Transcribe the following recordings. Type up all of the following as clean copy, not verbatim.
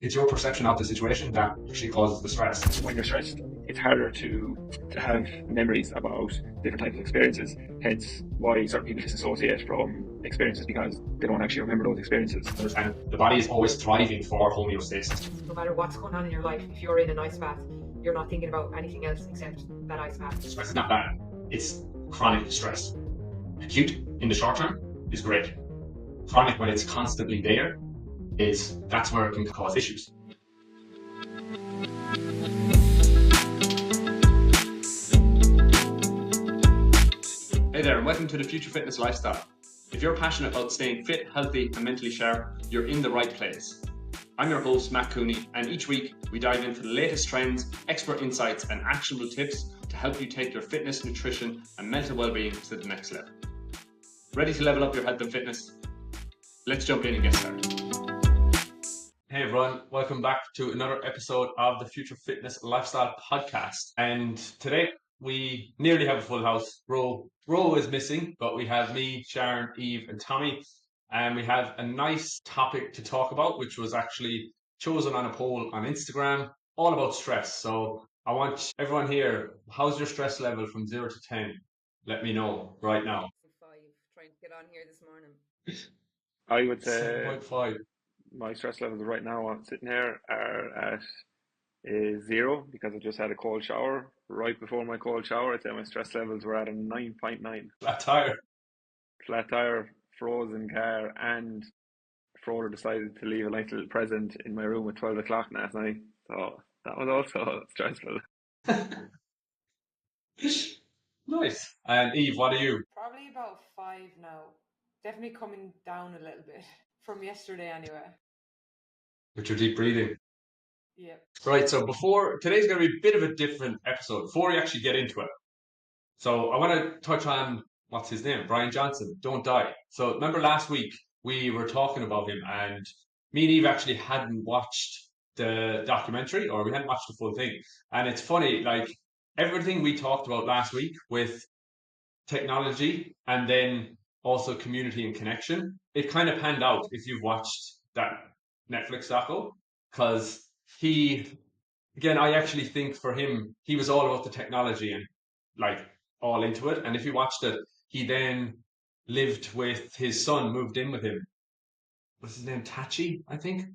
It's your perception of the situation that actually causes the stress. When you're stressed, it's harder to have memories about different types of experiences. Hence why certain people disassociate from experiences, because they don't actually remember those experiences. And the body is always thriving for homeostasis. No matter what's going on in your life, if you're in an ice bath, you're not thinking about anything else except that ice bath. Stress is not bad. It's chronic stress. Acute in the short term is great. Chronic, when it's constantly there, that's where it can cause issues. Hey there, and welcome to the Future Fitness Lifestyle. If you're passionate about staying fit, healthy, and mentally sharp, you're in the right place. I'm your host, Matt Cooney, and each week we dive into the latest trends, expert insights, and actionable tips to help you take your fitness, nutrition, and mental well-being to the next level. Ready to level up your health and fitness? Let's jump in and get started. Hey everyone, welcome back to another episode of the Future Fitness Lifestyle Podcast. And today we nearly have a full house. Ro is missing, but we have me, Sharon, Eve, and Tommy. And we have a nice topic to talk about, which was actually chosen on a poll on Instagram, all about stress. So I want everyone here, how's your stress level from 0 to 10? Let me know right now. 5, trying to get on here this morning. I would say 7.5. my stress levels right now, I'm sitting here, are at 0 because I just had a cold shower. Right before my cold shower, I'd say my stress levels were at a 9.9. Flat tire. Flat tire, frozen car, and Frodo decided to leave a nice little present in my room at 12 o'clock last night. So that was also stressful. Nice. And Eve, what are you? Probably about 5 now. Definitely coming down a little bit from yesterday anyway. With your deep breathing. Yeah. Right, so today's going to be a bit of a different episode before we actually get into it. So I want to touch on, what's his name? Brian Johnson, Don't Die. So remember last week we were talking about him, and me and Eve actually hadn't watched the documentary, or we hadn't watched the full thing. And it's funny, like everything we talked about last week with technology and then also community and connection, it kind of panned out if you've watched that Netflix doco, because I actually think for him, he was all about the technology and like all into it. And if you watched it, he then lived with his son, moved in with him. What's his name? Tachi, I think,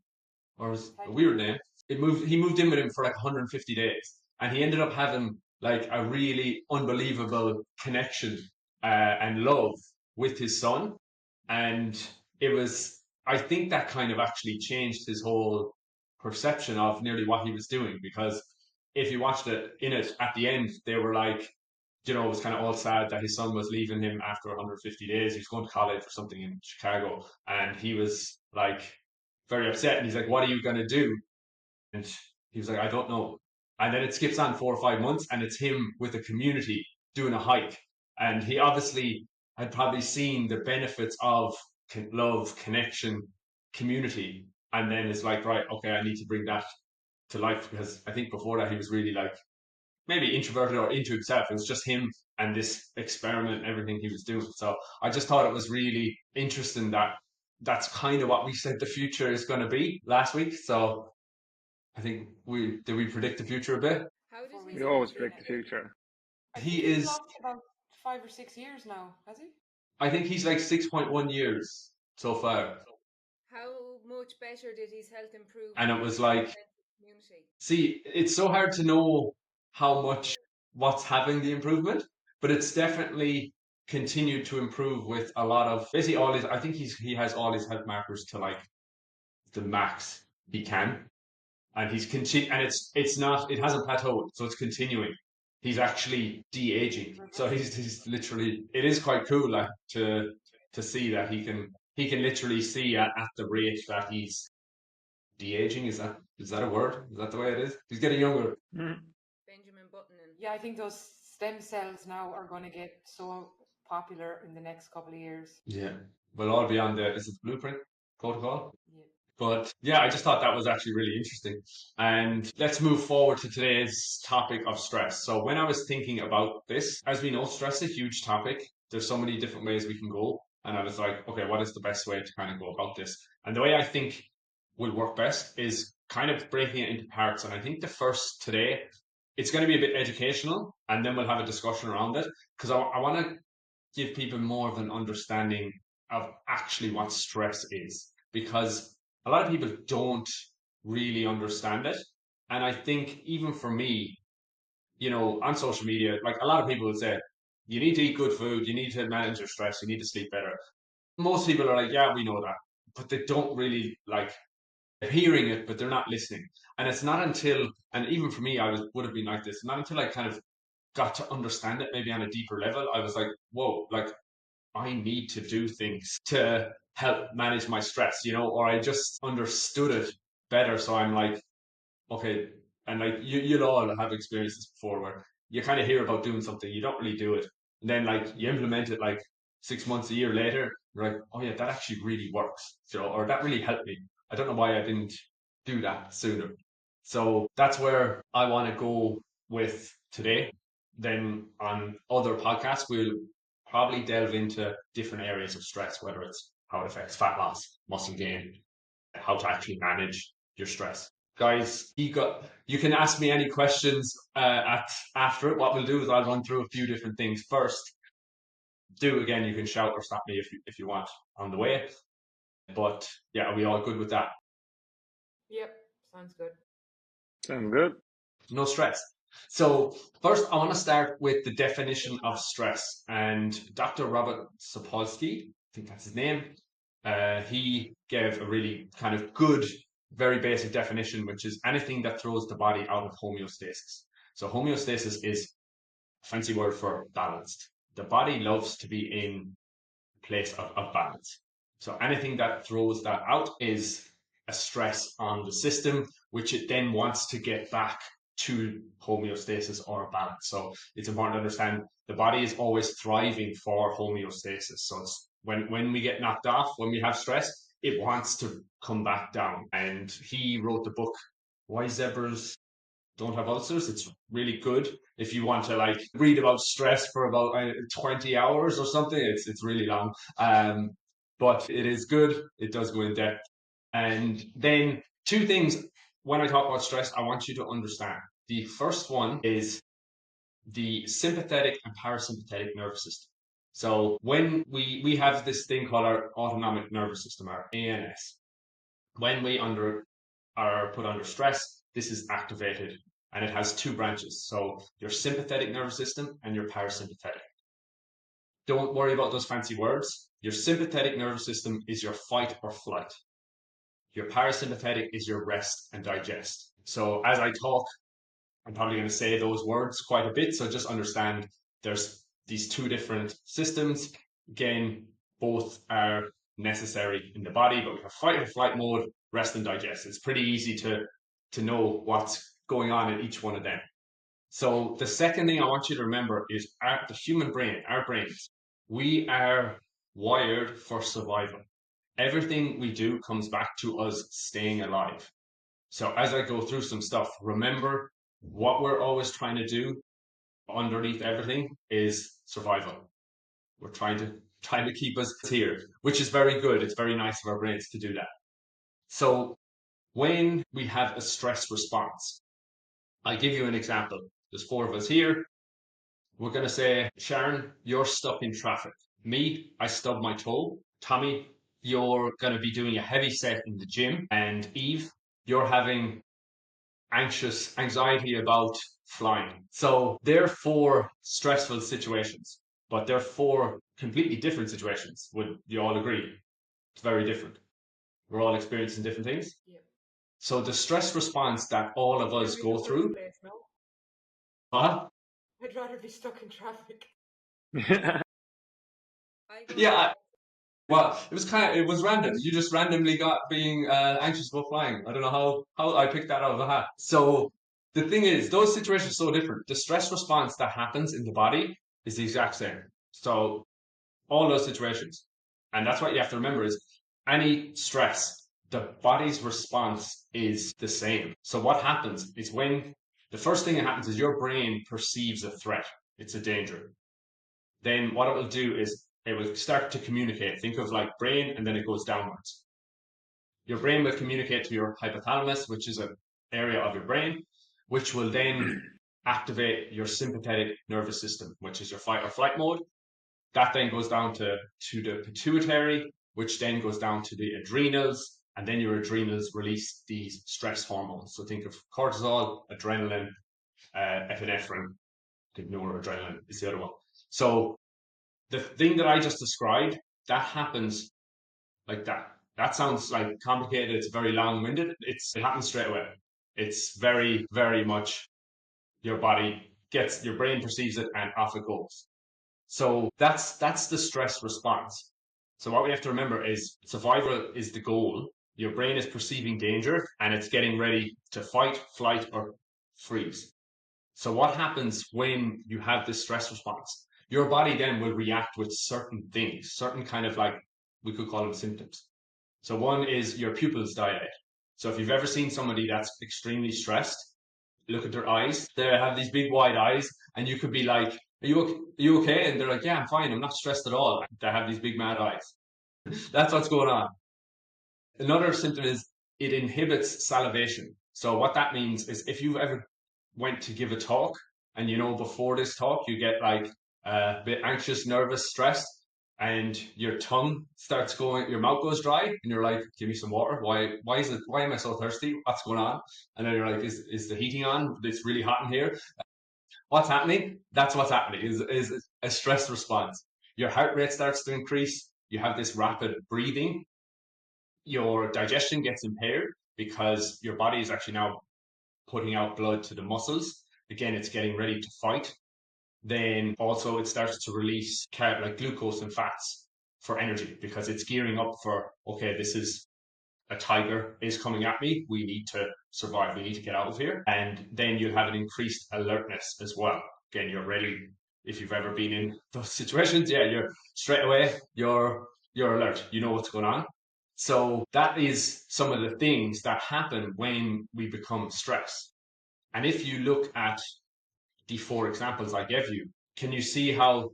or was a weird name. He moved in with him for like 150 days, and he ended up having like a really unbelievable connection and love with his son. And I think that kind of actually changed his whole perception of nearly what he was doing, because if you watched it at the end, they were like, it was kind of all sad that his son was leaving him after 150 days. He was going to college or something in Chicago, and he was like very upset. And he's like, "What are you going to do?" And he was like, "I don't know." And then it skips on 4 or 5 months, and it's him with a community doing a hike. And he obviously had probably seen the benefits of love, connection, community. And then it's like, right, okay, I need to bring that to life, because I think before that he was really like maybe introverted or into himself. It was just him and this experiment and everything he was doing. So I just thought it was really interesting that that's kind of what we said the future is going to be last week. So I think we predict the future a bit. How did We always predict the future. He's lost about 5 or 6 years now, has he? I think he's like 6.1 years so far. How much better did his health improve? And it was like, see, it's so hard to know how much what's having the improvement, but it's definitely continued to improve with a lot of basically all his. I think he has all his health markers to like the max he can, and he's and it hasn't plateaued, so it's continuing. He's actually de-aging, so he's literally. It is quite cool to see that he can literally see at the rate that he's de-aging. Is that a word? Is that the way it is? He's getting younger. Benjamin Button. Yeah, I think those stem cells now are going to get so popular in the next couple of years. Yeah, we'll all be on is it the blueprint protocol? Yeah. But yeah, I just thought that was actually really interesting. And let's move forward to today's topic of stress. So when I was thinking about this, as we know, stress is a huge topic. There's so many different ways we can go. And I was like, okay, what is the best way to kind of go about this? And the way I think will work best is kind of breaking it into parts. And I think the first today, it's going to be a bit educational, and then we'll have a discussion around it, because I want to give people more of an understanding of actually what stress is, because a lot of people don't really understand it. And I think even for me, on social media, like a lot of people would say, you need to eat good food, you need to manage your stress, you need to sleep better. Most people are like, yeah, we know that, but they don't really like hearing it, but they're not listening. And it's not until, and even for me, would have been like this, not until I kind of got to understand it maybe on a deeper level, I was like, whoa, like I need to do things to help manage my stress, or I just understood it better. So I'm like, okay, and like you'll all have experienced this before where you kind of hear about doing something, you don't really do it, and then like you implement it like 6 months, a year later, you're like, oh yeah, that actually really works, or that really helped me. I don't know why I didn't do that sooner. So that's where I want to go with today. Then on other podcasts, we'll probably delve into different areas of stress, whether it's how it affects fat loss, muscle gain, how to actually manage your stress. Guys, you can ask me any questions after it. What we'll do is I'll run through a few different things first. Again, you can shout or stop me if you want on the way. But yeah, are we all good with that? Yep, sounds good. Sounds good. No stress. So first, I want to start with the definition of stress. And Dr. Robert Sapolsky, I think that's his name, he gave a really kind of good, very basic definition, which is anything that throws the body out of homeostasis. So homeostasis is a fancy word for balanced. The body loves to be in a place of balance. So anything that throws that out is a stress on the system, which it then wants to get back to homeostasis or balance. So it's important to understand the body is always thriving for homeostasis. So it's when we get knocked off, when we have stress, it wants to come back down. And he wrote the book, Why Zebras Don't Have Ulcers. It's really good if you want to like read about stress for about 20 hours or something. It's really long, but it is good. It does go in depth. And then two things when I talk about stress, I want you to understand. The first one is the sympathetic and parasympathetic nervous system. So when we have this thing called our autonomic nervous system, our ANS, when we are put under stress, this is activated, and it has two branches. So your sympathetic nervous system and your parasympathetic. Don't worry about those fancy words. Your sympathetic nervous system is your fight or flight. Your parasympathetic is your rest and digest. So as I talk, I'm probably going to say those words quite a bit. So just understand there's these two different systems. Again, both are necessary in the body, but we have fight or flight mode, rest and digest. It's pretty easy to know what's going on in each one of them. So the second thing I want you to remember is the human brain, our brains, we are wired for survival. Everything we do comes back to us staying alive. So as I go through some stuff, remember what we're always trying to do underneath everything is survival. We're trying to keep us here, which is very good. It's very nice of our brains to do that. So when we have a stress response, I'll give you an example. There's four of us here. We're going to say, Sharon, you're stuck in traffic. Me, I stubbed my toe. Tommy, you're going to be doing a heavy set in the gym. And Eve, you're having anxiety about flying. So they're four stressful situations, but they're four completely different situations. Would you all agree? It's very different. We're all experiencing different things. Yep. So the stress response that all of us go through. Huh? I'd rather be stuck in traffic. Yeah. Well, it was random. You just randomly got being anxious about flying. I don't know how I picked that out of a hat. So the thing is, those situations are so different. The stress response that happens in the body is the exact same. So all those situations, and that's what you have to remember is any stress, the body's response is the same. So what happens is when the first thing that happens is your brain perceives a threat. It's a danger. Then what it will do is it will start to communicate. Think of like brain, and then it goes downwards. your brain will communicate to your hypothalamus, which is an area of your brain, which will then activate your sympathetic nervous system, which is your fight or flight mode. That then goes down to the pituitary, which then goes down to the adrenals, and then your adrenals release these stress hormones. So think of cortisol, adrenaline, epinephrine. I think noradrenaline is the other one. So the thing that I just described, that happens like that. That sounds like complicated. It's very long-winded. It happens straight away. It's very, very much your brain perceives it and off it goes. So that's the stress response. So what we have to remember is survival is the goal. Your brain is perceiving danger and it's getting ready to fight, flight, or freeze. So what happens when you have this stress response? Your body then will react with certain things, certain kind of we could call them symptoms. So one is your pupils dilate. So if you've ever seen somebody that's extremely stressed, look at their eyes. They have these big wide eyes, and you could be like, are you okay? And they're like, yeah, I'm fine. I'm not stressed at all. They have these big mad eyes. That's what's going on. Another symptom is it inhibits salivation. So what that means is if you've ever went to give a talk and before this talk you get a bit anxious, nervous, stressed, and your tongue starts going, your mouth goes dry, and you're like, give me some water. Why am I so thirsty? What's going on? And then you're like, is the heating on? It's really hot in here. What's happening? That's what's happening is a stress response. Your heart rate starts to increase. You have this rapid breathing. Your digestion gets impaired because your body is actually now putting out blood to the muscles. Again, it's getting ready to fight. Then also it starts to release like glucose and fats for energy because it's gearing up for, okay, this is a tiger is coming at me. We need to survive. We need to get out of here. And then you'll have an increased alertness as well. Again, you're ready. If you've ever been in those situations, yeah, you're straight away, you're alert. You know what's going on. So that is some of the things that happen when we become stressed. And if you look at the 4 examples I gave you, can you see how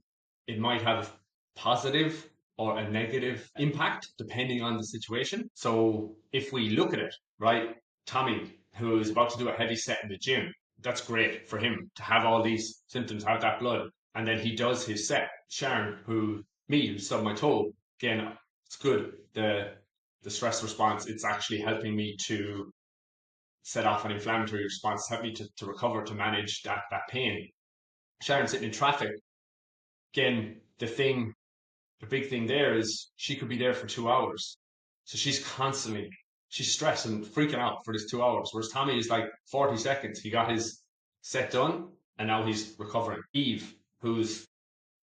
it might have positive or a negative impact depending on the situation? So if we look at it, right, Tommy, who is about to do a heavy set in the gym, that's great for him to have all these symptoms, have that blood, and then he does his set. Sharon, who stubbed my toe, again, it's good. The stress response, it's actually helping me to set off an inflammatory response, help me to recover, to manage that pain. Sharon sitting in traffic, again, the big thing there is she could be there for 2 hours. So she's stressed and freaking out for this 2 hours. Whereas Tommy is like 40 seconds. He got his set done and now he's recovering. Eve, who's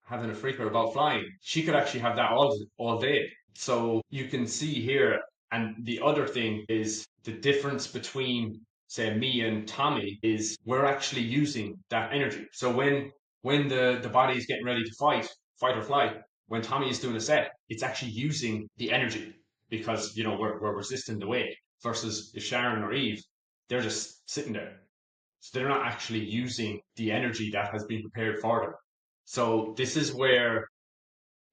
having a freaker about flying, she could actually have that all day. So you can see here, and the other thing is the difference between, say, me and Tommy is we're actually using that energy. So when the body is getting ready to fight or flight, when Tommy is doing a set, it's actually using the energy because, we're resisting the weight versus if Sharon or Eve, they're just sitting there. So they're not actually using the energy that has been prepared for them. So this is where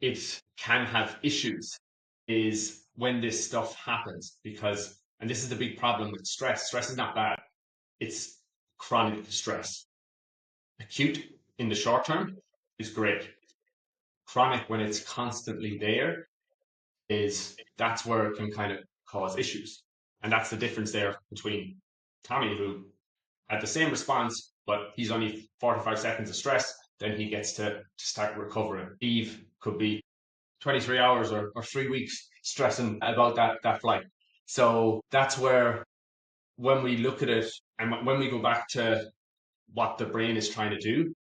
it can have issues, is when this stuff happens, and this is the big problem with stress. Stress is not bad. It's chronic stress. Acute in the short term is great. Chronic, when it's constantly there, that's where it can kind of cause issues. And that's the difference there between Tommy, who had the same response, but he's only 45 seconds of stress, then he gets to start recovering. Eve could be 23 hours or 3 weeks stressing about that flight. So that's where, when we look at it and when we go back to what the brain is trying to do,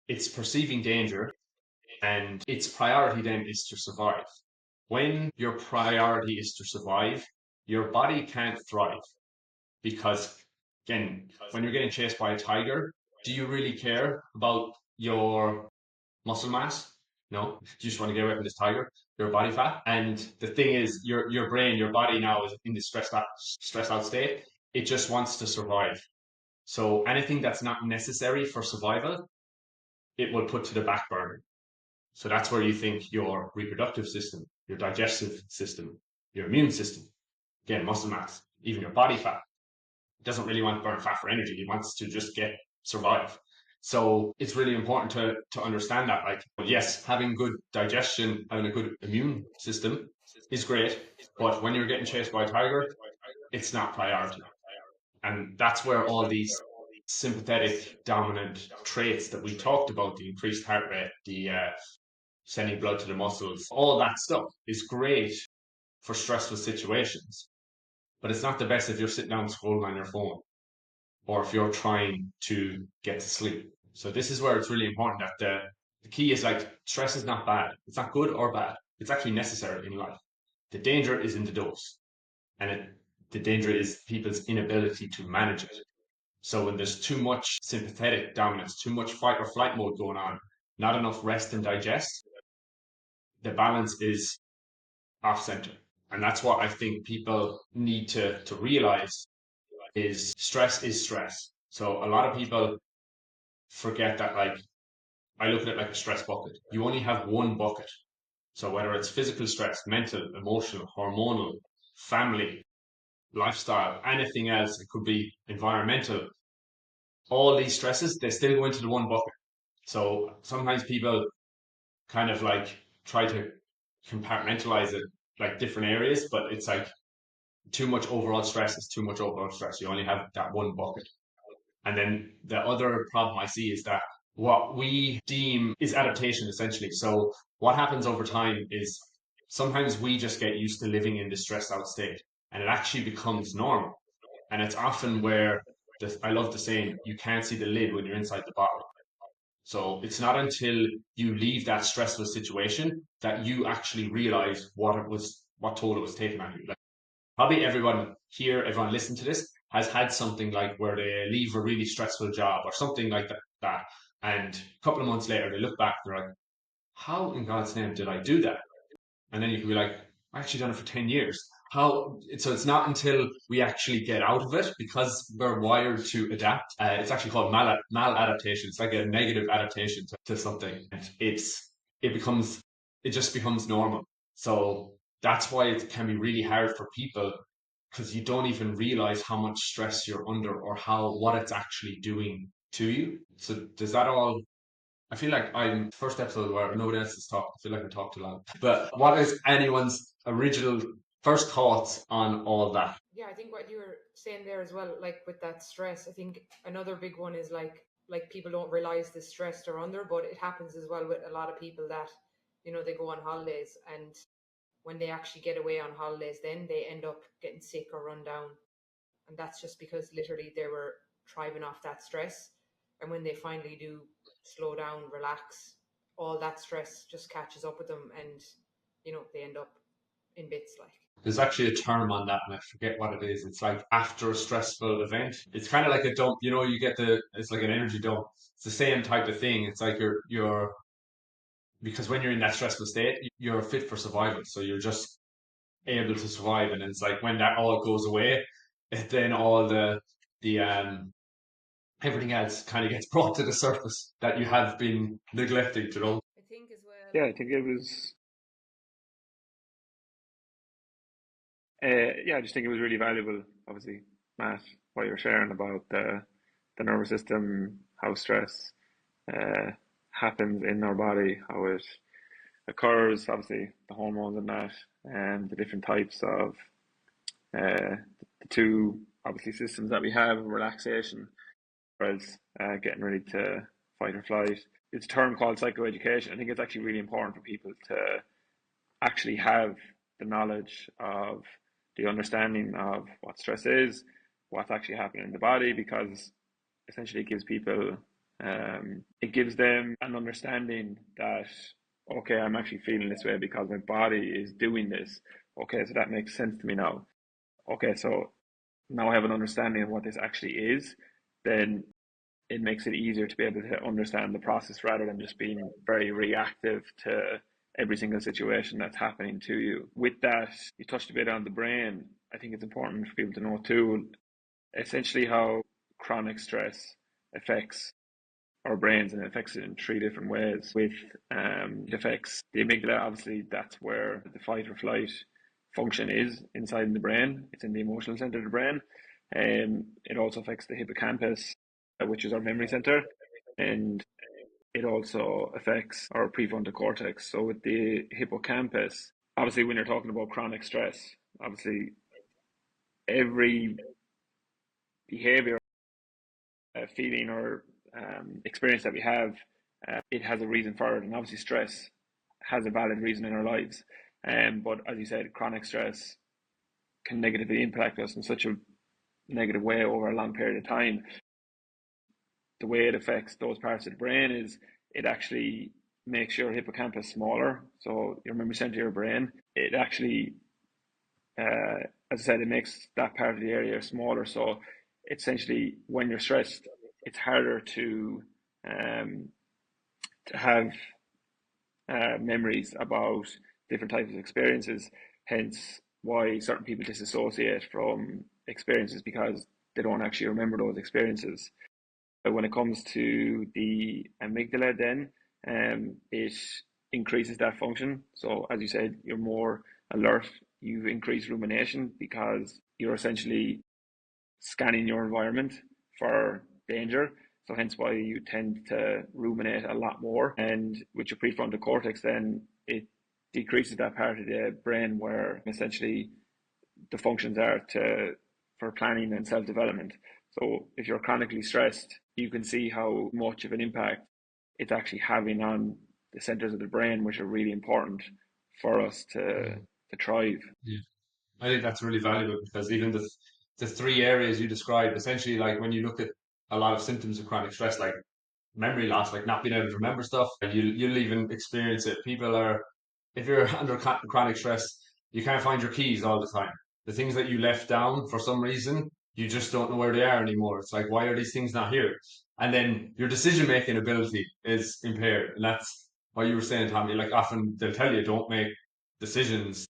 it's perceiving danger and its priority then is to survive. When your priority is to survive, your body can't thrive because, again, when you're getting chased by a tiger, do you really care about your muscle mass? No, you just want to get away from this tiger, your body fat. And the thing is, your brain, your body now is in this stressed out state. It just wants to survive. So anything that's not necessary for survival, it will put to the back burner. So that's where you think your reproductive system, your digestive system, your immune system, again, muscle mass, even your body fat. It doesn't really want to burn fat for energy. It wants to just survive. So it's really important to understand that. Like, yes, having good digestion, having a good immune system is great, but when you're getting chased by a tiger, it's not priority. And that's where all these sympathetic dominant traits that we talked about, the increased heart rate, the sending blood to the muscles, all that stuff is great for stressful situations. But it's not the best if you're sitting down scrolling on your phone or if you're trying to get to sleep. So this is where it's really important that the key is like stress is not bad. It's not good or bad. It's actually necessary in life. The danger is in the dose. And the danger is people's inability to manage it. So when there's too much sympathetic dominance, too much fight or flight mode going on, not enough rest and digest, the balance is off center. And that's what I think people need to realize is stress is stress. So a lot of people forget that, like, I look at it like a stress bucket. You only have one bucket. So whether it's physical stress, mental, emotional, hormonal, family, lifestyle, anything else, it could be environmental, all these stresses, they still go into the one bucket. So sometimes people kind of like try to compartmentalize it like different areas, but it's like too much overall stress is too much overall stress. You only have that one bucket. And then the other problem I see is that what we deem is adaptation essentially. So what happens over time is sometimes we just get used to living in this stressed out state and it actually becomes normal. And it's often where I love the saying, you can't see the lid when you're inside the bottle. So it's not until you leave that stressful situation that you actually realize what toll it was taking on you. Like, probably everyone here, everyone listening to this has had something like where they leave a really stressful job or something like that. And a couple of months later, they look back, they're like, how in God's name did I do that? And then you can be like, I actually done it for 10 years. So it's not until we actually get out of it because we're wired to adapt. It's actually called maladaptation. It's like a negative adaptation to something. And it just becomes normal. So that's why it can be really hard for people because you don't even realize how much stress you're under or what it's actually doing to you. So does that all I feel like I'm first episode where nobody else has talked. I feel like I talked too long. But what is anyone's original first thoughts on all that? Yeah, I think what you were saying there as well, like with that stress, I think another big one is like people don't realize the stress they're under, but it happens as well with a lot of people that, they go on holidays and when they actually get away on holidays, then they end up getting sick or run down. And that's just because literally they were thriving off that stress. And when they finally do slow down, relax, all that stress just catches up with them and, they end up in bits like. There's actually a term on that, and I forget what it is. It's like after a stressful event. It's kind of like a dump. You get it's like an energy dump. It's the same type of thing. It's like you're because when you're in that stressful state, you're fit for survival. So you're just able to survive, and it's like when that all goes away, then all the everything else kind of gets brought to the surface that you have been neglecting. I think as well. Yeah, I think it was. I just think it was really valuable. Obviously, Matt, what you're sharing about the nervous system, how stress happens in our body, how it occurs, obviously the hormones and that, and the different types of the two obviously systems that we have, relaxation, whereas getting ready to fight or flight. It's a term called psychoeducation. I think it's actually really important for people to actually have the knowledge of the understanding of what stress is, what's actually happening in the body, because essentially it gives them an understanding that, okay, I'm actually feeling this way because my body is doing this. Okay, so that makes sense to me now. Okay, so now I have an understanding of what this actually is, then it makes it easier to be able to understand the process rather than just being very reactive to every single situation that's happening to you. With that, you touched a bit on the brain. I think it's important for people to know too, essentially how chronic stress affects our brains, and it affects it in three different ways. With it affects the amygdala, obviously that's where the fight or flight function is inside the brain. It's in the emotional center of the brain. It also affects the hippocampus, which is our memory center, and it also affects our prefrontal cortex. So with the hippocampus, obviously when you're talking about chronic stress, obviously every behavior, feeling or experience that we have, it has a reason for it. And obviously stress has a valid reason in our lives. But as you said, chronic stress can negatively impact us in such a negative way over a long period of time. The way it affects those parts of the brain is it actually makes your hippocampus smaller. So your memory center of your brain, it actually, as I said, it makes that part of the area smaller. So essentially, when you're stressed, it's harder to have memories about different types of experiences. Hence, why certain people disassociate from experiences because they don't actually remember those experiences. But when it comes to the amygdala, then it increases that function. So, as you said, you're more alert. You increase rumination because you're essentially scanning your environment for danger. So hence why you tend to ruminate a lot more. And with your prefrontal cortex, then it decreases that part of the brain where essentially the functions are for planning and self-development. So if you're chronically stressed, you can see how much of an impact it's actually having on the centers of the brain, which are really important for us to thrive. Yeah. I think that's really valuable because even the three areas you described, essentially, like when you look at a lot of symptoms of chronic stress, like memory loss, like not being able to remember stuff, you'll even experience it. People are, if you're under chronic stress, you can't find your keys all the time. The things that you left down for some reason, you just don't know where they are anymore. It's like, why are these things not here? And then your decision making ability is impaired, and that's what you were saying, Tommy. Like often they'll tell you don't make decisions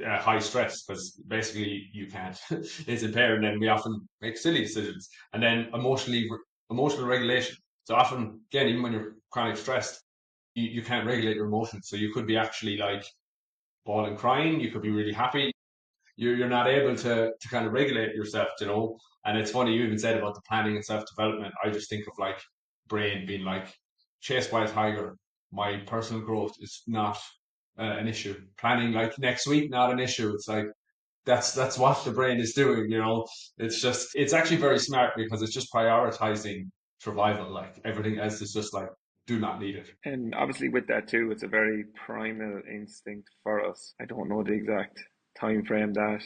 high stress because basically you can't. It's impaired, and then we often make silly decisions. And then emotional regulation. So often, again, even when you're chronic stressed, you can't regulate your emotions. So you could be actually like bawling, crying. You could be really happy. You're not able to kind of regulate yourself, you know. And it's funny you even said about the planning and self development. I just think of like brain being like chased by a tiger. My personal growth is not an issue. Planning like next week, not an issue. It's like that's what the brain is doing, you know. It's actually very smart because it's just prioritizing survival. Like everything else is just like do not need it. And obviously, with that too, it's a very primal instinct for us. I don't know the exact time frame that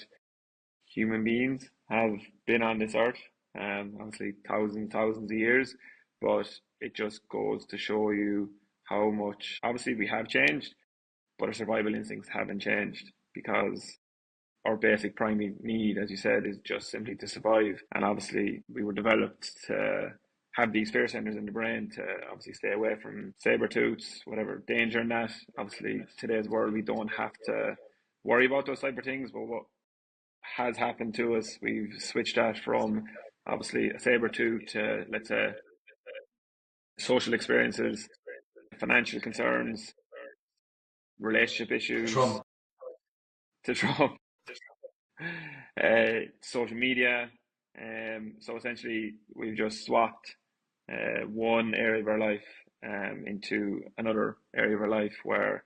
human beings have been on this earth, obviously thousands of years, but it just goes to show you how much, obviously, we have changed, but our survival instincts haven't changed because our basic primary need, as you said, is just simply to survive. And obviously, we were developed to have these fear centers in the brain to obviously stay away from saber tooths, whatever danger in that. Obviously, today's world, we don't have to worry about those type of things. But what has happened to us, we've switched that from obviously a saber tooth to, let's say, social experiences, financial concerns, relationship issues, Trump. to Trump. Social media. So essentially, we've just swapped one area of our life into another area of our life where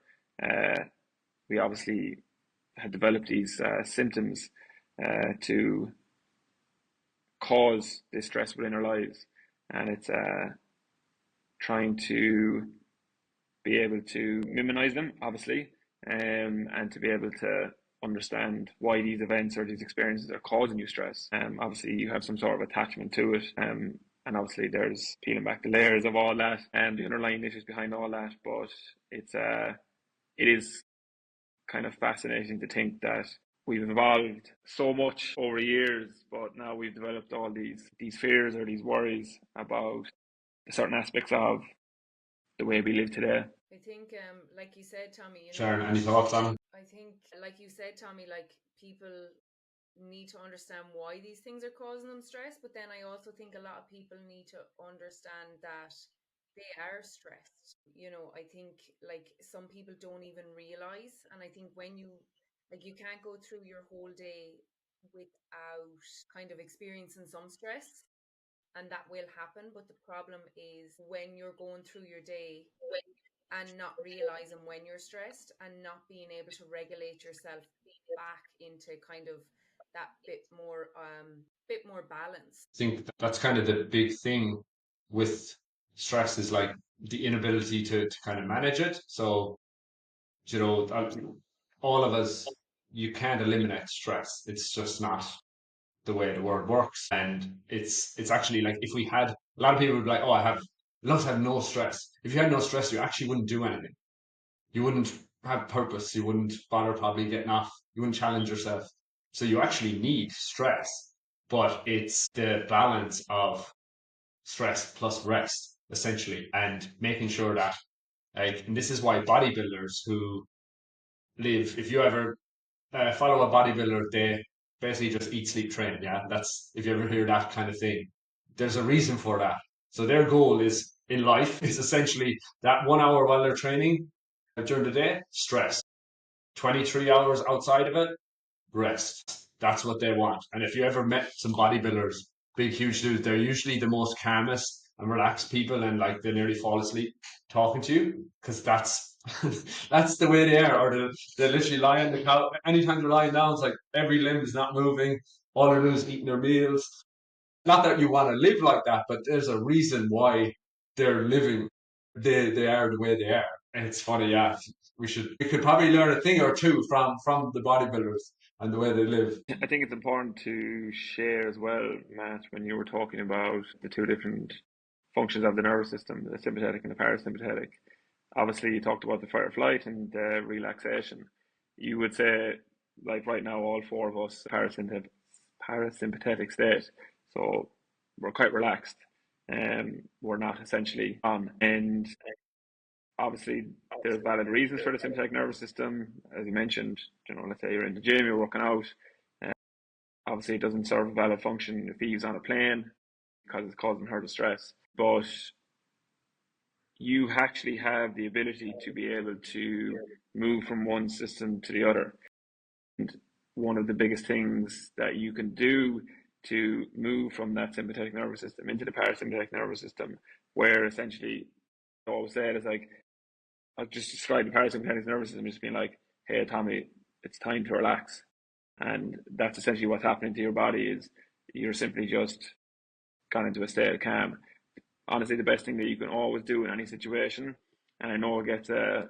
we obviously had developed these symptoms to cause this stress within our lives, and it's trying to be able to minimize them, obviously, and to be able to understand why these events or these experiences are causing you stress. Obviously, you have some sort of attachment to it, and obviously, there's peeling back the layers of all that and the underlying issues behind all that. But it is kind of fascinating to think that we've evolved so much over years, but now we've developed all these fears or these worries about certain aspects of the way we live today. I think, like you said, Tommy, Sharon, any thoughts on it? I think, like you said, Tommy, like people need to understand why these things are causing them stress. But then I also think a lot of people need to understand that they are stressed. I think like some people don't even realize. And I think when you Like you can't go through your whole day without kind of experiencing some stress, and that will happen. But the problem is when you're going through your day and not realizing when you're stressed and not being able to regulate yourself back into kind of that bit more balance. I think that's kind of the big thing with stress is like the inability to kind of manage it. So, all of us, you can't eliminate stress. It's just not the way the world works. And it's actually like if we had a lot of people would be like, oh, love to have no stress. If you had no stress, you actually wouldn't do anything. You wouldn't have purpose. You wouldn't bother probably getting off. You wouldn't challenge yourself. So you actually need stress, but it's the balance of stress plus rest essentially, and making sure that like, and this is why bodybuilders who live, if you ever follow a bodybuilder, they basically just eat, sleep, train. Yeah, that's if you ever hear that kind of thing. There's a reason for that. So their goal is in life is essentially that 1 hour while they're training during the day, stress. 23 hours outside of it, rest. That's what they want. And if you ever met some bodybuilders, big, huge dudes, they're usually the most calmest and relaxed people, and like they nearly fall asleep talking to you because that's that's the way they are. Or they literally lie on the couch. Anytime they're lying down, it's like every limb is not moving. All they're doing is eating their meals. Not that you want to live like that, but there's a reason why they're living. They are the way they are. And it's funny, yeah. We could probably learn a thing or two from the bodybuilders and the way they live. I think it's important to share as well, Matt, when you were talking about the two different functions of the nervous system, the sympathetic and the parasympathetic. Obviously, you talked about the fight or flight and the relaxation. You would say, like right now, all four of us parasympathetic state, so we're quite relaxed. We're not essentially on, and obviously there's valid reasons for the sympathetic nervous system, as you mentioned. Let's say you're in the gym, you're working out. Obviously, it doesn't serve a valid function if he's on a plane because it's causing her distress. But you actually have the ability to be able to move from one system to the other. And one of the biggest things that you can do to move from that sympathetic nervous system into the parasympathetic nervous system, where essentially, I always say it is like, I'll just describe the parasympathetic nervous system just being like, hey, Tommy, it's time to relax. And that's essentially what's happening to your body is you're simply just gone into a state of calm. Honestly, the best thing that you can always do in any situation, and I know it gets a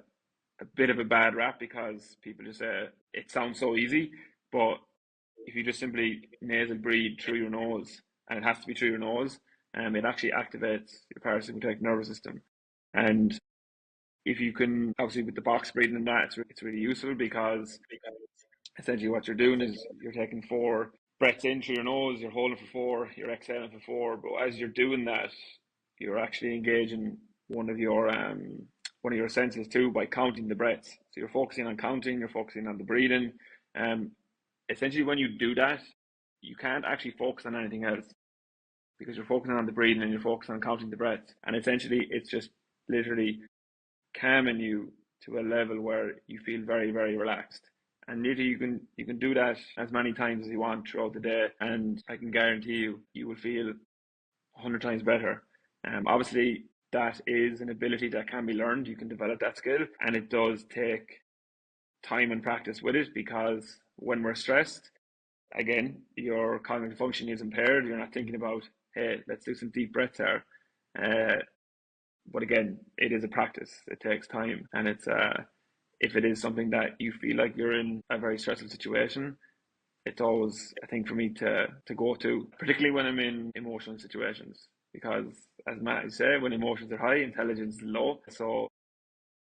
bit of a bad rap because people just say it sounds so easy, but if you just simply nasal breathe through your nose, and it has to be through your nose, it actually activates your parasympathetic nervous system. And if you can, obviously with the box breathing and that, it's really useful because essentially what you're doing is you're taking 4 breaths in through your nose, you're holding for 4, you're exhaling for 4. But as you're doing that, you're actually engaging one of your senses too by counting the breaths. So you're focusing on counting, you're focusing on the breathing. Essentially, when you do that, you can't actually focus on anything else because you're focusing on the breathing and you're focusing on counting the breaths. And essentially, it's just literally calming you to a level where you feel very, very relaxed. And literally you can do that as many times as you want throughout the day, and I can guarantee you will feel 100 times better. Obviously, that is an ability that can be learned. You can develop that skill, and it does take time and practice with it because when we're stressed, again, your cognitive function is impaired. You're not thinking about, hey, let's do some deep breaths here. But again, it is a practice. It takes time, and it's if it is something that you feel like you're in a very stressful situation, it's always a thing for me to go to, particularly when I'm in emotional situations. Because as Matt said, when emotions are high, intelligence is low. So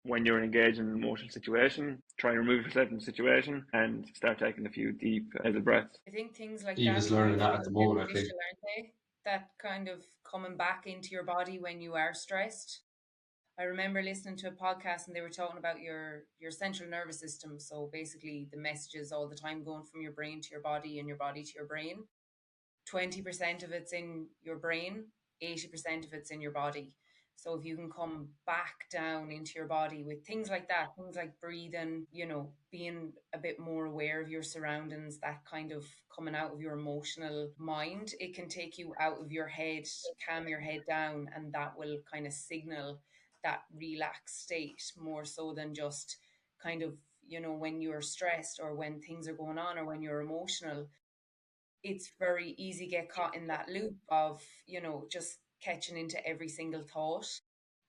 when you're engaged in an emotional situation, try and remove yourself from the situation and start taking a few deep nasal breaths. I think things like Eve that is are learning that really at the moment, I think. beneficial, aren't they? That kind of coming back into your body when you are stressed. I remember listening to a podcast and they were talking about your central nervous system. So basically the messages all the time going from your brain to your body and your body to your brain. 20% of it's in your brain, 80% of it's in your body. So if you can come back down into your body with things like that, things like breathing, being a bit more aware of your surroundings, that kind of coming out of your emotional mind, it can take you out of your head, calm your head down, and that will kind of signal that relaxed state more so than just kind of, when you're stressed or when things are going on or when you're emotional. It's very easy to get caught in that loop of, just catching into every single thought.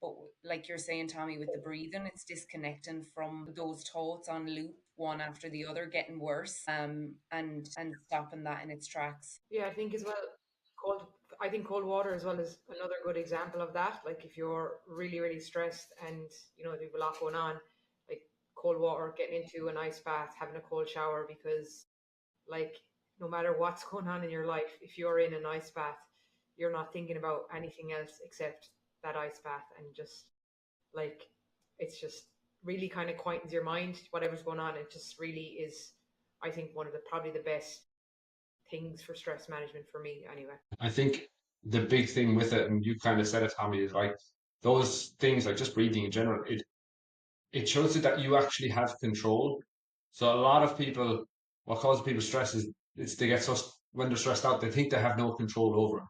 But like you're saying, Tommy, with the breathing, it's disconnecting from those thoughts on loop, one after the other, getting worse, and stopping that in its tracks. Yeah, I think as well, cold. I think cold water as well is another good example of that. Like if you're really, really stressed and there's a lot going on, like cold water, getting into an ice bath, having a cold shower, because like no matter what's going on in your life, if you're in an ice bath, you're not thinking about anything else except that ice bath, and just like it's just really kind of quietens your mind, whatever's going on. It just really is, I think, one of the probably the best things for stress management for me anyway. I think the big thing with it, and you kind of said it, Tommy, is like those things, like just breathing in general, it shows you that you actually have control. So a lot of people, what causes people stress is it's they get so when they're stressed out, they think they have no control over it.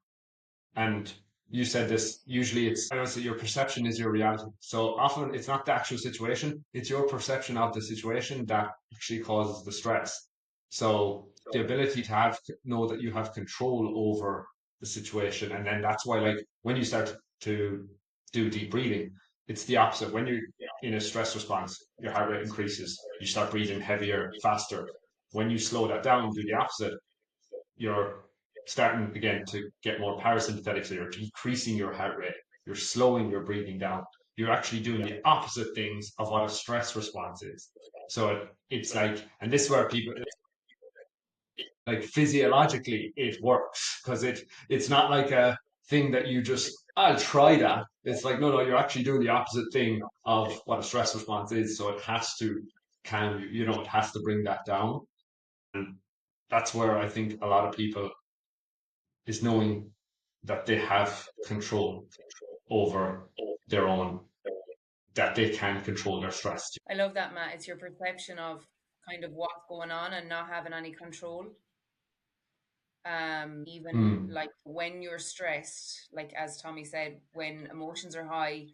And you said this, usually I don't say your perception is your reality. So often it's not the actual situation, it's your perception of the situation that actually causes the stress. So the ability to know that you have control over the situation. And then that's why, like, when you start to do deep breathing, it's the opposite. When you're in a stress response, your heart rate increases, you start breathing heavier, faster. When you slow that down, do the opposite, you're starting again to get more parasympathetic, so you're decreasing your heart rate, you're slowing your breathing down, you're actually doing the opposite things of what a stress response is. So it's like, and this is where people, like, physiologically it works, because it's not like a thing that you just, I'll try that. It's like, no, you're actually doing the opposite thing of what a stress response is. So it has to calm you, it has to bring that down. And that's where I think a lot of people is knowing that they have control over their own, that they can control their stress. I love that, Matt. It's your perception of kind of what's going on and not having any control. Even like when you're stressed, like as Tommy said, when emotions are high,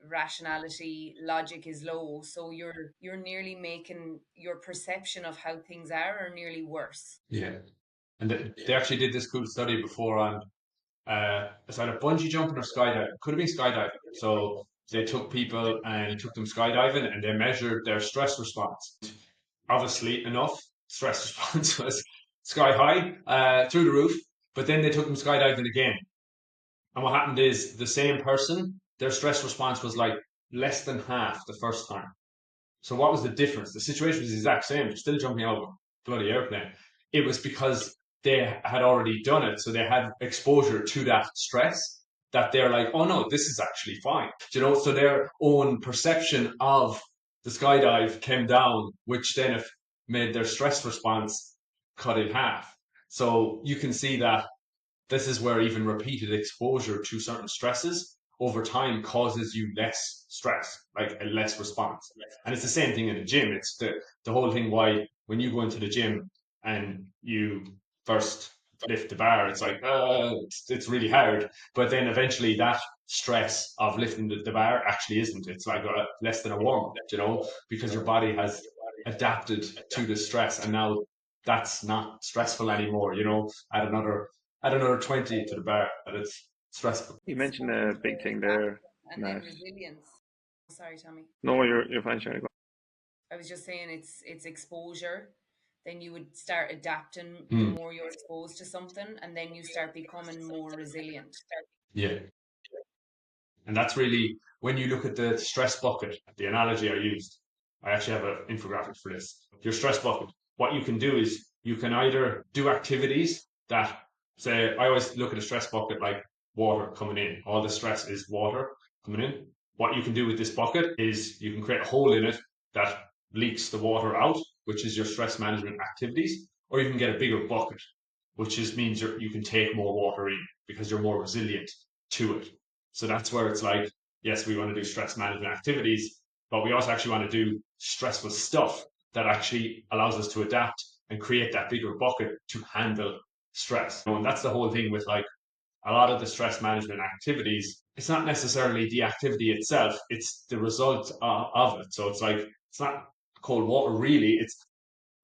rationality, logic is low, so you're nearly making your perception of how things are nearly worse. Yeah. And they actually did this cool study before on it's either bungee jumping or skydiving. Could have been skydiving. So they took people and took them skydiving, and they measured their stress response. Obviously enough, stress response was sky high, through the roof. But then they took them skydiving again. And what happened is the same person, their stress response was like less than half the first time. So what was the difference? The situation was the exact same. They're still jumping out of a bloody airplane. It was because they had already done it. So they had exposure to that stress, that they're like, oh no, this is actually fine. So their own perception of the skydive came down, which then made their stress response cut in half. So you can see that this is where even repeated exposure to certain stresses over time causes you less stress, like a less response. And it's the same thing in the gym. It's the whole thing why when you go into the gym and you first lift the bar, it's like, it's really hard. But then eventually that stress of lifting the bar actually isn't. It's like less than a warm up, because your body has adapted to the stress, and now that's not stressful anymore, add another 20 to the bar, and it's stressful. You mentioned a big thing there, And Matt. then resilience. Sorry, Tommy. No, you're fine, Sharon. I was just saying it's exposure. Then you would start adapting the more you're exposed to something, and then you start becoming more resilient. Yeah. And that's really, when you look at the stress bucket, the analogy I used, I actually have an infographic for this. Your stress bucket, what you can do is you can either do activities that, say, I always look at a stress bucket like water coming in. All the stress is water coming in. What you can do with this bucket is you can create a hole in it that leaks the water out, which is your stress management activities, or you can get a bigger bucket, which means you can take more water in because you're more resilient to it. So that's where it's like, yes, we want to do stress management activities, but we also actually want to do stressful stuff that actually allows us to adapt and create that bigger bucket to handle stress. And that's the whole thing with like a lot of the stress management activities. It's not necessarily the activity itself, it's the result of it. So it's like, it's not cold water really, it's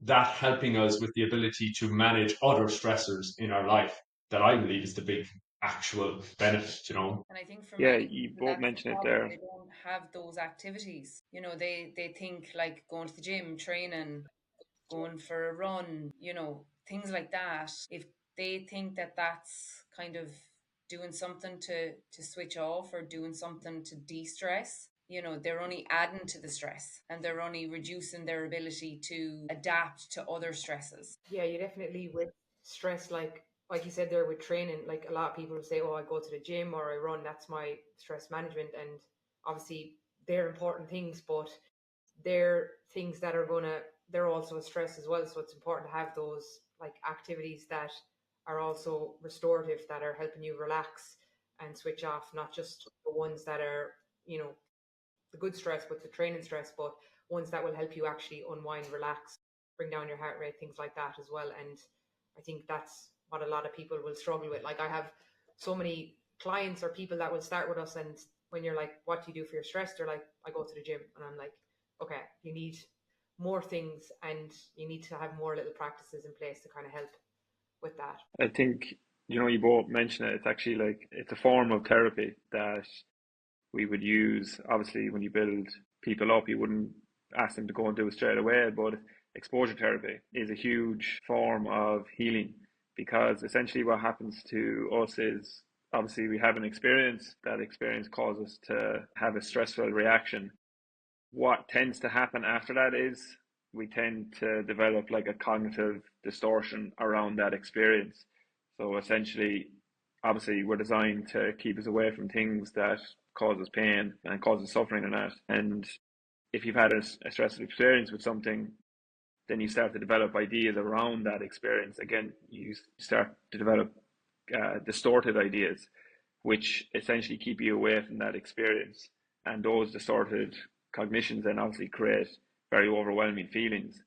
that helping us with the ability to manage other stressors in our life that I believe is the big actual benefit, you know. And I think for Yeah, many you people, both that's the mentioned it problem. there. They don't have those activities. You know, they think like going to the gym, training, going for a run, you know, things like that. If they think that that's kind of doing something to switch off or doing something to de-stress, you know, they're only adding to the stress and they're only reducing their ability to adapt to other stresses. Yeah, you definitely with stress, like you said there with training, like a lot of people say, "Oh, I go to the gym or I run. That's my stress management." And obviously, they're important things, but they're things that are gonna they're also a stress as well. So it's important to have those like activities that are also restorative, that are helping you relax and switch off, not just the ones that are, you know, the good stress with the training stress, but ones that will help you actually unwind, relax, bring down your heart rate, things like that as well. And I think that's what a lot of people will struggle with. Like I have so many clients or people that will start with us, and when you're like, "What do you do for your stress?" They're like, "I go to the gym," and I'm like, "Okay, you need more things, and you need to have more little practices in place to kind of help with that." I think, you both mentioned it. It's actually like, it's a form of therapy that we would use. Obviously, when you build people up, you wouldn't ask them to go and do it straight away, but exposure therapy is a huge form of healing, because essentially what happens to us is, obviously we have an experience, that experience causes us to have a stressful reaction. What tends to happen after that is we tend to develop like a cognitive distortion around that experience. So essentially, obviously, we're designed to keep us away from things that cause us pain and causes suffering and that. And if you've had a stressful experience with something, then you start to develop ideas around that experience. Again, you start to develop distorted ideas, which essentially keep you away from that experience. And those distorted cognitions then obviously create very overwhelming feelings.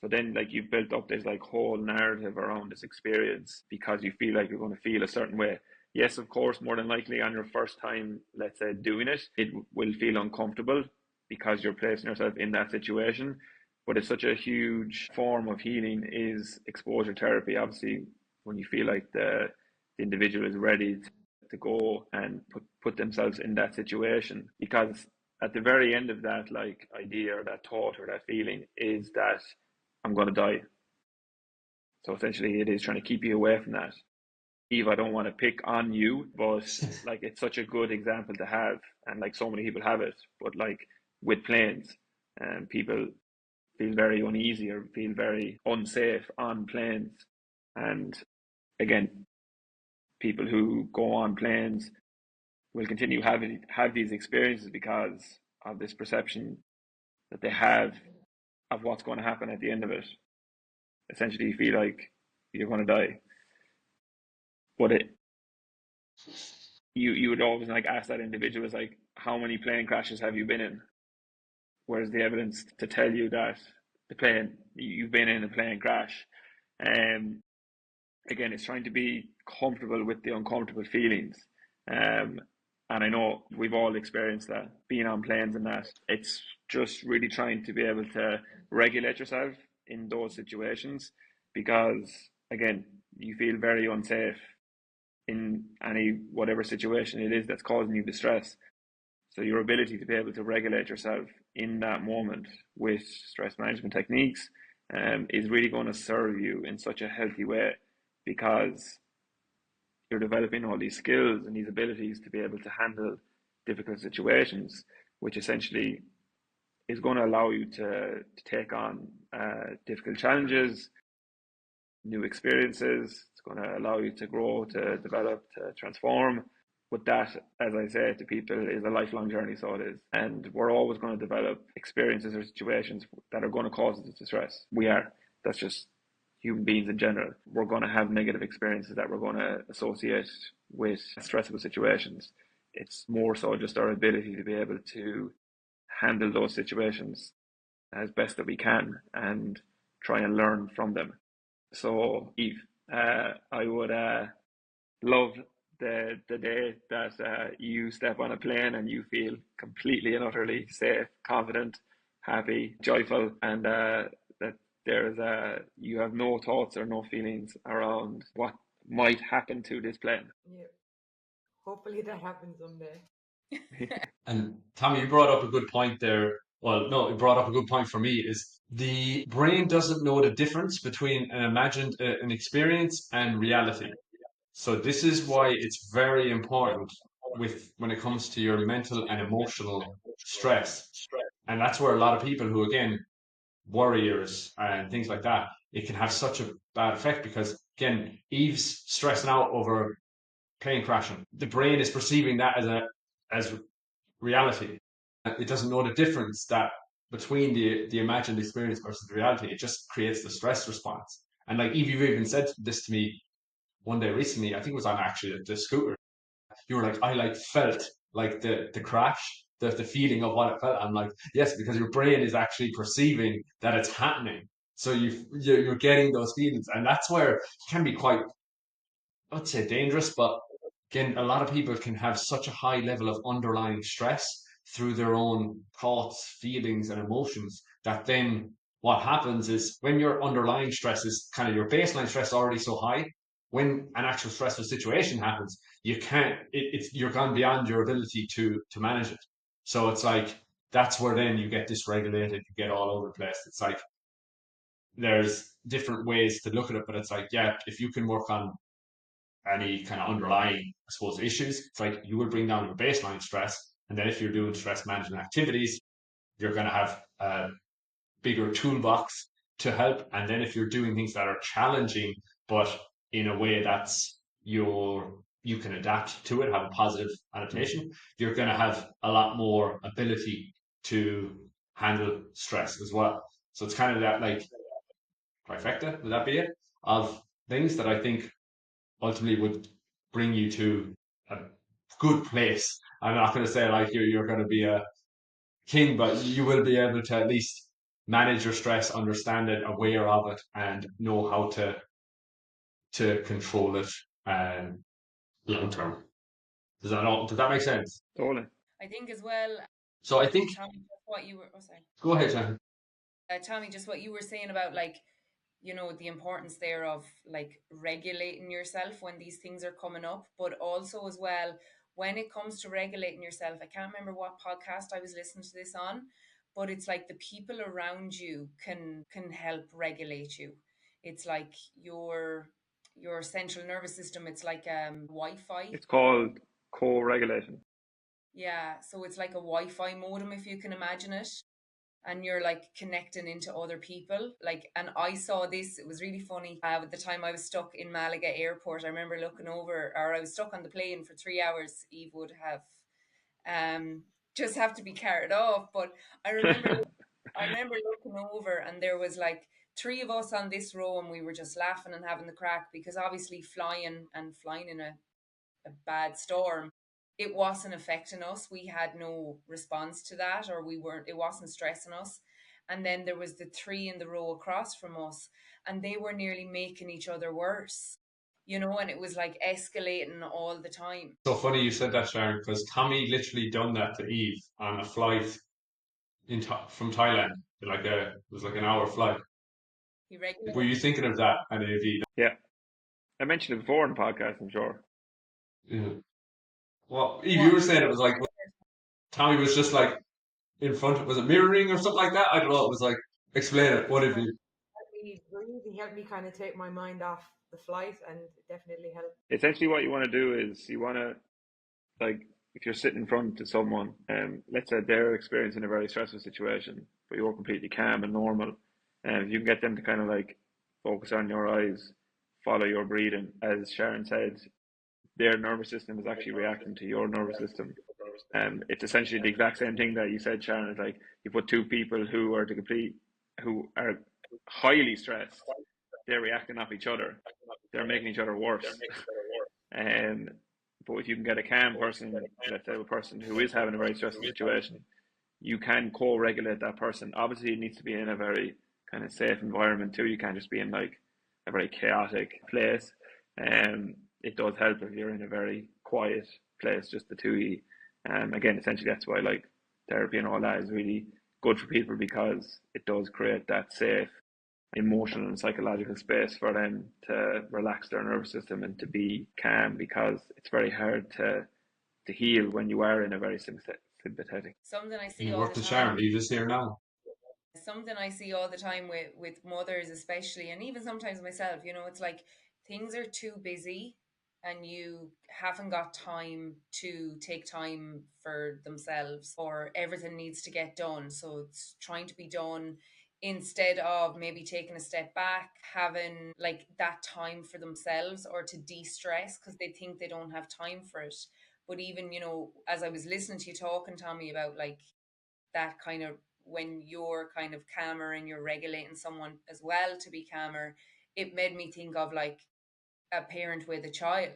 So then, like, you've built up this like whole narrative around this experience because you feel like you're going to feel a certain way. Yes, of course, more than likely on your first time, let's say, doing it, it will feel uncomfortable because you're placing yourself in that situation. But it's such a huge form of healing is exposure therapy. Obviously, when you feel like the individual is ready to go and put themselves in that situation, because at the very end of that like idea or that thought or that feeling is that I'm going to die. So essentially it is trying to keep you away from that. Eve, I don't want to pick on you, but like it's such a good example to have, and like so many people have it, but like with planes, and people feel very uneasy or feel very unsafe on planes. And again, people who go on planes will continue have these experiences because of this perception that they have of what's going to happen at the end of it. Essentially, you feel like you're going to die, but you would always like ask that individual is like, how many plane crashes have you been in? Where's the evidence to tell you that you've been in a plane crash? Um, Again, it's trying to be comfortable with the uncomfortable feelings. And I know we've all experienced that, being on planes and that. It's just really trying to be able to regulate yourself in those situations because, again, you feel very unsafe in any whatever situation it is that's causing you distress. So your ability to be able to regulate yourself in that moment with stress management techniques is really going to serve you in such a healthy way because you're developing all these skills and these abilities to be able to handle difficult situations, which essentially is going to allow you to take on difficult challenges, new experiences. It's going to allow you to grow, to develop, to transform. But that, as I say to people, is a lifelong journey. So it is. And we're always going to develop experiences or situations that are going to cause us distress. We are. That's just human beings in general. We're going to have negative experiences that we're going to associate with stressful situations. It's more so just our ability to be able to handle those situations as best that we can and try and learn from them. So, Eve, I would love the day that you step on a plane and you feel completely and utterly safe, confident, happy, joyful, and that there's you have no thoughts or no feelings around what might happen to this plane. Yeah. Hopefully that happens someday. And Tommy, you brought up a good point there. Well, no, you brought up a good point for me is the brain doesn't know the difference between an imagined an experience and reality. So this is why it's very important with when it comes to your mental and emotional stress. And that's where a lot of people who again warriors and things like that, it can have such a bad effect because again, Eve's stressing out over plane crashing. The brain is perceiving that as reality. It doesn't know the difference that between the imagined experience versus the reality. It just creates the stress response. And like Eve, you've even said this to me one day recently. I think it was on actually the scooter. You were like, I like felt like the crash, the feeling of what it felt. I'm like, yes, because your brain is actually perceiving that it's happening. So you're getting those feelings, and that's where it can be quite, I'd say dangerous, but again, a lot of people can have such a high level of underlying stress through their own thoughts, feelings, and emotions that then what happens is when your underlying stress is kind of your baseline stress already so high, when an actual stressful situation happens, you can't, it's you're gone beyond your ability to manage it. So it's like that's where then you get dysregulated, you get all over the place. It's like there's different ways to look at it, but it's like, yeah, if you can work on any kind of underlying, I suppose, issues, it's like you will bring down your baseline stress. And then if you're doing stress management activities, you're going to have a bigger toolbox to help. And then if you're doing things that are challenging, but in a way that's you can adapt to it, have a positive adaptation, you're going to have a lot more ability to handle stress as well. So it's kind of that like trifecta, would that be it? Of things that I think ultimately would bring you to a good place. I'm not going to say like you're going to be a king, but you will be able to at least manage your stress, understand it, aware of it, and know how to control it long term. Does that make sense? Totally. I think as well, So I think Tommy, just what you were, oh, sorry. go ahead, Shannon. Tommy, just what you were saying about like, you know, the importance there of like regulating yourself when these things are coming up, but also as well, when it comes to regulating yourself, I can't remember what podcast I was listening to this on, but it's like the people around you can help regulate you. It's like your central nervous system, it's like Wi-Fi. It's called co-regulation. Yeah, so it's like a Wi-Fi modem if you can imagine it, and you're like connecting into other people. Like, and I saw this, it was really funny. At the time I was stuck in Malaga airport, I remember looking over, or I was stuck on the plane for 3 hours. Eve would have just have to be carried off. But I remember I remember looking over and there was like three of us on this row and we were just laughing and having the crack because obviously flying in a bad storm, it wasn't affecting us. We had no response to that, or it wasn't stressing us. And then there was the three in the row across from us, and they were nearly making each other worse, you know, and it was like escalating all the time. So funny you said that, Sharon, because Tommy literally done that to Eve on a flight from Thailand. It was like an hour flight. He Were regulated. you thinking of that, any of you? Yeah, I mentioned it before in the podcast, I'm sure. Yeah. Well, Eve, you What? were saying it was like Tommy was just like in front of, was it mirroring or something like that? I don't know. It was like, explain it. What if you? Helped me breathe. He helped me kind of take my mind off the flight, and it definitely helped. Essentially, what you want to do is you want to, like, if you're sitting in front of someone, let's say they're experiencing a very stressful situation, but you're completely calm and normal, and you can get them to kind of like focus on your eyes, follow your breathing. As Sharon said, their nervous system is actually reacting to your nervous system. It's essentially the exact same thing that you said, Sharon. It's like you put two people who are highly stressed, they're reacting off each other. They're making each other worse. And But if you can get a calm person, let's say a person who is having a very stressful situation, you can co-regulate that person. Obviously, it needs to be in a very kind of safe environment too. You can't just be in like a very chaotic place. It does help if you're in a very quiet place, just the two of you. Again, essentially, that's why like therapy and all that is really good for people, because it does create that safe emotional and psychological space for them to relax their nervous system and to be calm, because it's very hard to heal when you are in a very sympathetic. Something I see You all work the with Sharon, time. you just here now. Something I see all the time with mothers, especially, and even sometimes myself. It's like things are too busy, and you haven't got time to take time for themselves, or everything needs to get done. So it's trying to be done instead of maybe taking a step back, having like that time for themselves or to de-stress because they think they don't have time for it. But even, as I was listening to you talking, Tommy, about like that kind of when you're kind of calmer and you're regulating someone as well to be calmer, it made me think of like a parent with a child,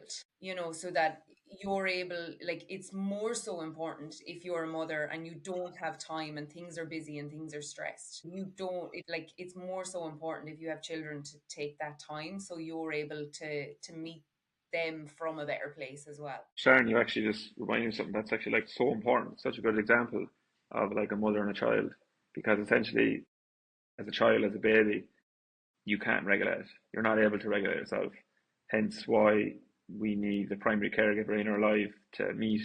so that you're able, like, it's more so important if you're a mother and you don't have time and things are busy and things are stressed. It's more so important if you have children to take that time so you're able to meet them from a better place as well. Sharon, you actually just reminded me of something that's actually like so important, such a good example of like a mother and a child, because essentially, as a child, as a baby, you can't regulate. You're not able to regulate yourself. Hence why we need the primary caregiver in our life to meet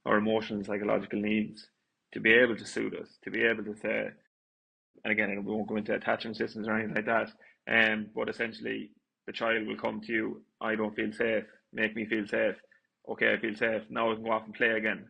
our emotional and psychological needs, to be able to soothe us, to be able to say, and again, we won't go into attachment systems or anything like that, but essentially, the child will come to you, I don't feel safe, make me feel safe. Okay, I feel safe, now I can go off and play again.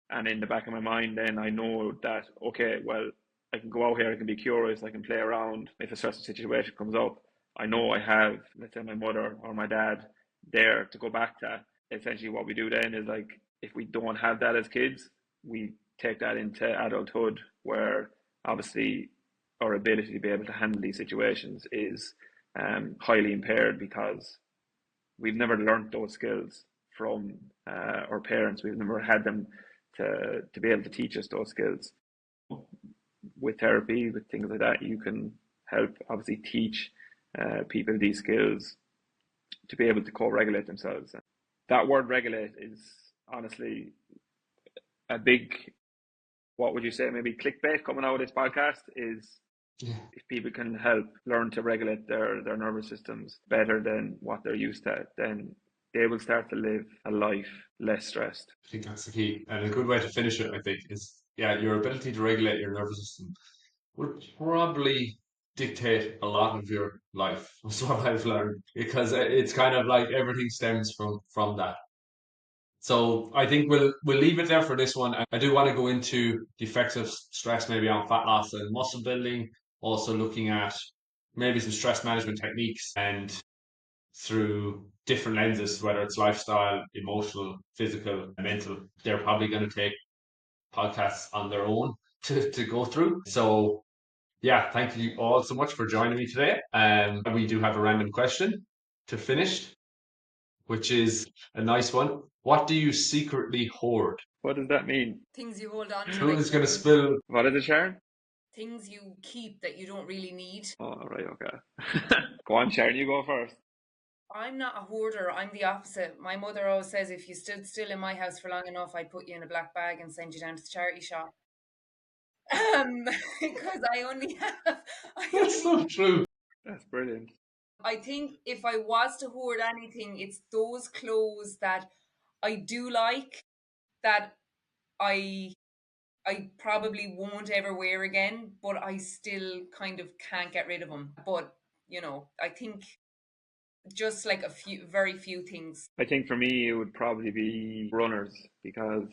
And in the back of my mind, then I know that, okay, well, I can go out here, I can be curious, I can play around. If a stressful situation comes up, I know I have, let's say, my mother or my dad there to go back to. Essentially, what we do then is like, if we don't have that as kids, we take that into adulthood, where obviously our ability to be able to handle these situations is highly impaired, because we've never learned those skills from our parents. We've never had them to be able to teach us those skills. With therapy, with things like that, you can help obviously teach people these skills to be able to co-regulate themselves. That word regulate is honestly a big, what would you say, maybe clickbait coming out of this podcast is, if people can help learn to regulate their nervous systems better than what they're used to, then they will start to live a life less stressed. I think that's the key. And a good way to finish it, I think, is your ability to regulate your nervous system will probably dictate a lot of your life. That's what I've learned, because it's kind of like everything stems from that. So I think we'll leave it there for this one. I do want to go into the effects of stress, maybe on fat loss and muscle building, also looking at maybe some stress management techniques, and through different lenses, whether it's lifestyle, emotional, physical, mental. They're probably going to take podcasts on their own to go through. So yeah, thank you all so much for joining me today. We do have a random question to finish, which is a nice one. What do you secretly hoard? What does that mean? Things you hold on to, Who like is going to spill? What is it, Sharon? things you keep that you don't really need. Oh, right, okay. Go on, Sharon, you go first. I'm not a hoarder. I'm the opposite. My mother always says if you stood still in my house for long enough, I'd put you in a black bag and send you down to the charity shop. Because I only have. That's so true. That's brilliant. I think if I was to hoard anything, it's those clothes that I do like, that I probably won't ever wear again, but I still kind of can't get rid of them. But I think just like very few things. I think for me, it would probably be runners, because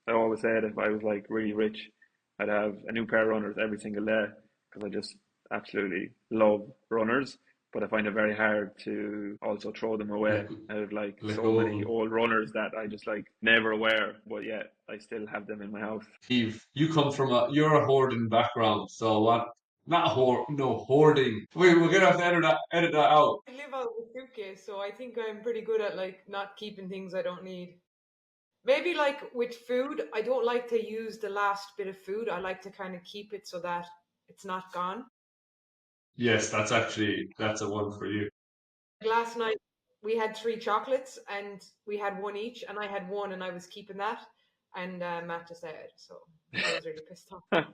I always said if I was like really rich, I'd have a new pair of runners every single day, because I just absolutely love runners. But I find it very hard to also throw them away. I have like so many old runners that I just like never wear, but yet I still have them in my house. Steve, you're a hoarding background. So Not hoarding. We're gonna have to edit that out. I live out of a suitcase, so I think I'm pretty good at like not keeping things I don't need. Maybe like with food, I don't like to use the last bit of food. I like to kind of keep it so that it's not gone. Yes, that's a one for you. Last night we had 3 chocolates and we had one each, and I had one and I was keeping that, and Matt just ate it, so I was really pissed off.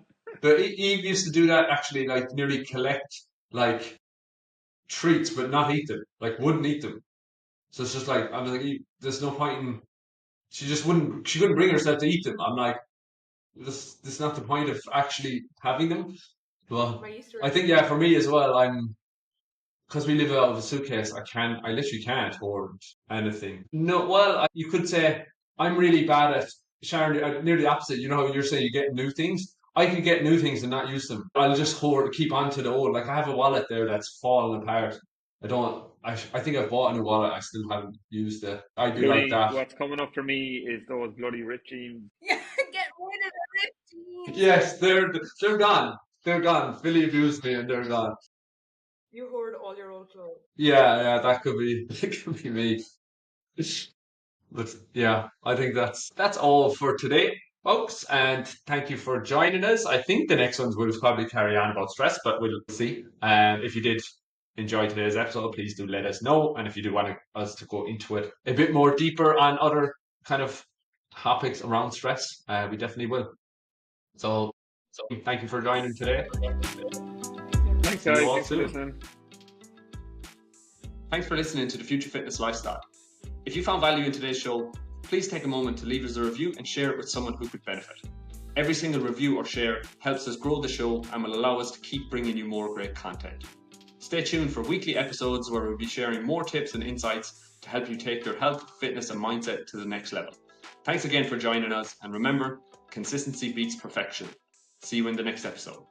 But Eve used to do that actually, like nearly collect like treats but not eat them, like wouldn't eat them. So it's just like I'm like, there's no point in. She couldn't bring herself to eat them. I'm like, this is not the point of actually having them. Well, My Easter I egg. think for me as well. Because we live out of a suitcase. I literally can't hoard anything. No, well, you could say I'm really bad at Sharon. Near the opposite. You know how you're saying you get new things. I can get new things and not use them. I'll just keep on to the old. Like I have a wallet there that's fallen apart. I don't. I think I've bought a new wallet. I still haven't used it. I do like Bloody, that. what's coming up for me is those bloody ripped jeans. Yeah, get rid of the ripped jeans. Yes, they're gone. They're gone. Billy abused me and they're gone. You hoard all your old clothes. Yeah, that could be that could be me. But yeah, I think that's all for today, folks. And thank you for joining us. I think the next ones will probably carry on about stress, but we'll see. If you did enjoy today's episode, please do let us know. And if you do want us to go into it a bit more deeper on other kind of topics around stress, we definitely will. So thank you for joining today. Thanks, See you guys. all Thanks for soon. listening. Thanks for listening to the Future Fitness Lifestyle. If you found value in today's show, please take a moment to leave us a review and share it with someone who could benefit. Every single review or share helps us grow the show and will allow us to keep bringing you more great content. Stay tuned for weekly episodes where we'll be sharing more tips and insights to help you take your health, fitness, and mindset to the next level. Thanks again for joining us, and remember, consistency beats perfection. See you in the next episode.